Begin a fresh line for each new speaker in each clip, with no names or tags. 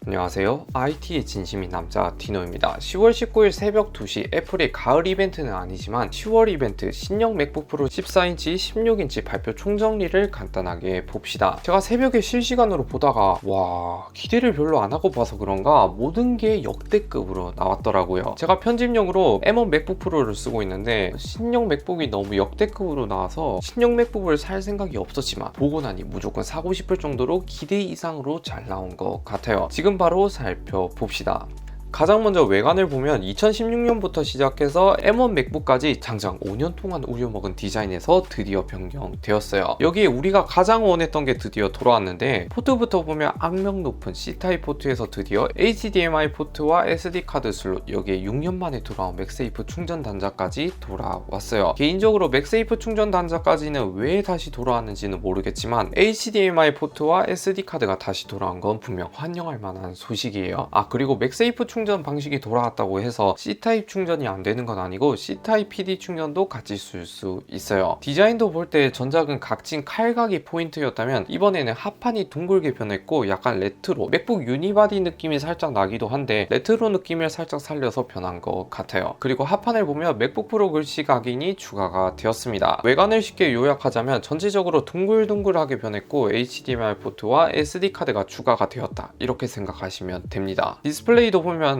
안녕하세요. IT의 진심인 남자 디노입니다. 10월 19일 새벽 2시 애플의 가을 이벤트는 아니지만 10월 이벤트 신형 맥북 프로 14인치, 16인치 발표 총정리를 간단하게 봅시다. 제가 새벽에 실시간으로 보다가 와, 기대를 별로 안 하고 봐서 그런가 모든 게 역대급으로 나왔더라고요. 제가 편집용으로 M1 맥북 프로를 쓰고 있는데 신형 맥북이 너무 역대급으로 나와서 신형 맥북을 살 생각이 없었지만 보고 나니 무조건 사고 싶을 정도로 기대 이상으로 잘 나온 것 같아요. 지금 바로 살펴봅시다. 가장 먼저 외관을 보면 2016년부터 시작해서 M1 맥북까지 장장 5년 동안 우려먹은 디자인에서 드디어 변경되었어요. 여기에 우리가 가장 원했던 게 드디어 돌아왔는데, 포트부터 보면 악명 높은 C타입 포트에서 드디어 HDMI 포트와 SD카드 슬롯, 여기에 6년 만에 돌아온 맥세이프 충전 단자까지 돌아왔어요. 개인적으로 맥세이프 충전 단자까지는 왜 다시 돌아왔는지는 모르겠지만 HDMI 포트와 SD카드가 다시 돌아온 건 분명 환영할 만한 소식이에요. 그리고 맥세이프 충전 방식이 돌아왔다고 해서 C타입 충전이 안 되는 건 아니고 C타입 PD 충전도 같이 쓸 수 있어요. 디자인도 볼 때 전작은 각진 칼각이 포인트였다면 이번에는 합판이 둥글게 변했고 약간 레트로, 맥북 유니바디 느낌이 살짝 나기도 한데 레트로 느낌을 살짝 살려서 변한 것 같아요. 그리고 합판을 보면 맥북 프로 글씨 각인이 추가가 되었습니다. 외관을 쉽게 요약하자면 전체적으로 둥글둥글하게 변했고 HDMI 포트와 SD카드가 추가가 되었다, 이렇게 생각하시면 됩니다. 디스플레이도 보면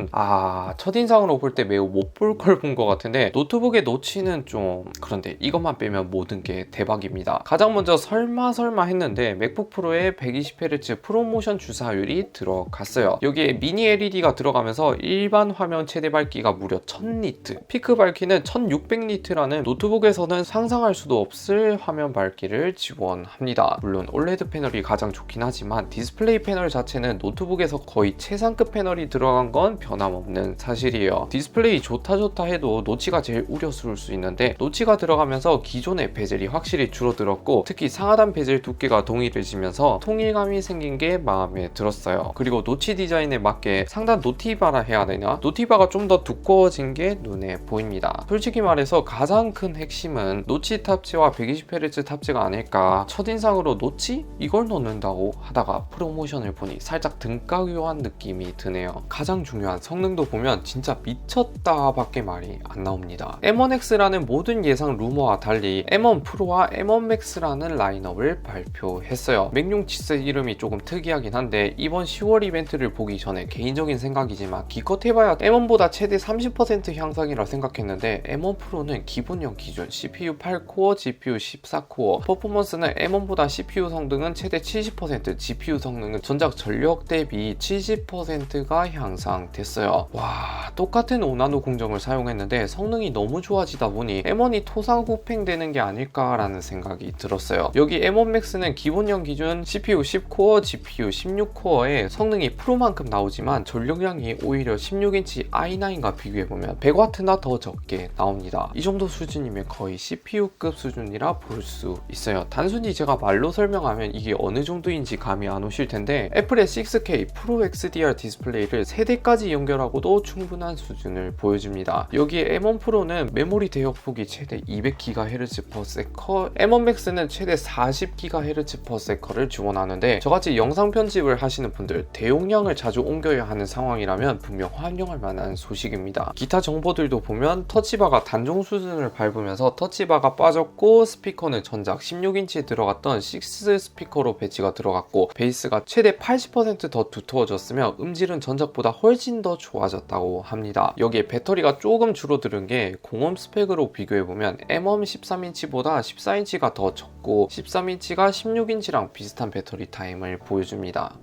첫인상으로 볼 때 매우 못 볼 걸 본 것 같은데 노트북의 노치는 좀 그런데 이것만 빼면 모든 게 대박입니다. 가장 먼저 설마 했는데 맥북 프로에 120Hz 프로모션 주사율이 들어갔어요. 여기에 미니 LED가 들어가면서 일반 화면 최대 밝기가 무려 1000니트, 피크 밝기는 1600니트라는 노트북에서는 상상할 수도 없을 화면 밝기를 지원합니다. 물론 OLED 패널이 가장 좋긴 하지만 디스플레이 패널 자체는 노트북에서 거의 최상급 패널이 들어간 건 변함없는 사실이에요. 디스플레이 좋다 해도 노치가 제일 우려스러울 수 있는데 노치가 들어가면서 기존의 베젤이 확실히 줄어들었고 특히 상하단 베젤 두께가 동일해지면서 통일감이 생긴 게 마음에 들었어요. 그리고 노치 디자인에 맞게 상단 노티바라 해야 되나? 노티바가 좀 더 두꺼워진 게 눈에 보입니다. 솔직히 말해서 가장 큰 핵심은 노치 탑재와 120Hz 탑재가 아닐까. 첫인상으로 노치? 이걸 넣는다고 하다가 프로모션을 보니 살짝 등가교환 느낌이 드네요. 가장 중요한 성능도 보면 진짜 미쳤다 밖에 말이 안 나옵니다. M1X라는 모든 예상 루머와 달리 M1 프로와 M1 맥스라는 라인업을 발표했어요. 맥용 칩셋 이름이 조금 특이하긴 한데 이번 10월 이벤트를 보기 전에 개인적인 생각이지만 기껏 해봐야 M1보다 최대 30% 향상이라 생각했는데 M1 프로는 기본형 기준 CPU 8코어, GPU 14코어, 퍼포먼스는 M1보다 CPU 성능은 최대 70%, GPU 성능은 전작 전력 대비 70%가 향상됐어요. 와, 똑같은 5나노 공정을 사용했는데 성능이 너무 좋아지다 보니 M1이 토상구팽되는 게 아닐까라는 생각이 들었어요. 여기 M1 맥스는 기본형 기준 CPU 10코어, GPU 16코어에 성능이 프로만큼 나오지만 전력량이 오히려 16인치 i9과 비교해보면 100W나 더 적게 나옵니다. 이 정도 수준이면 거의 CPU급 수준이라 볼 수 있어요. 단순히 제가 말로 설명하면 이게 어느 정도인지 감이 안 오실 텐데 애플의 6K 프로 XDR 디스플레이를 3대까지 연결하고도 충분한 수준을 보여줍니다. 여기에 M1 프로는 메모리 대역폭이 최대 200GHz/s, M1 맥스는 최대 40GHz/s를 지원하는데 저같이 영상 편집을 하시는 분들, 대용량을 자주 옮겨야 하는 상황이라면 분명 환영할 만한 소식입니다. 기타 정보들도 보면 터치바가 단종 수준을 밟으면서 터치바가 빠졌고 스피커는 전작 16인치에 들어갔던 6 스피커로 배치가 들어갔고 베이스가 최대 80% 더 두터워졌으며 음질은 전작보다 훨씬 더 좋아졌다고 합니다. 여기에 배터리가 조금 줄어드는 게 공홈 스펙으로 비교해보면 M1 13인치보다 14인치가 더 적고 13인치가 16인치랑 비슷한 배터리 타임을 보여줍니다.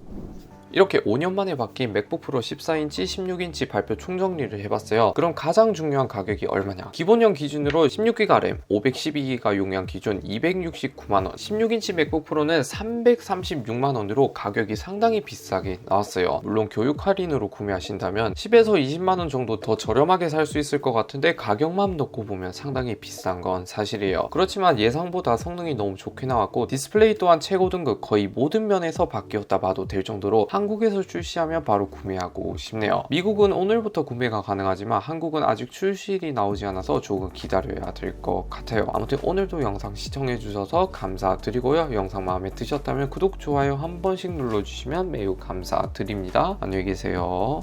이렇게 5년 만에 바뀐 맥북 프로 14인치, 16인치 발표 총정리를 해봤어요. 그럼 가장 중요한 가격이 얼마냐? 기본형 기준으로 16기가 램, 512기가 용량 기준 269만원, 16인치 맥북 프로는 336만원으로 가격이 상당히 비싸게 나왔어요. 물론 교육 할인으로 구매하신다면 10에서 20만원 정도 더 저렴하게 살 수 있을 것 같은데 가격만 놓고 보면 상당히 비싼 건 사실이에요. 그렇지만 예상보다 성능이 너무 좋게 나왔고 디스플레이 또한 최고 등급 거의 모든 면에서 바뀌었다 봐도 될 정도로 한국에서 출시하면 바로 구매하고 싶네요. 미국은 오늘부터 구매가 가능하지만 한국은 아직 출시일이 나오지 않아서 조금 기다려야 될 것 같아요. 아무튼 오늘도 영상 시청해주셔서 감사드리고요. 영상 마음에 드셨다면 구독, 좋아요 한 번씩 눌러주시면 매우 감사드립니다. 안녕히 계세요.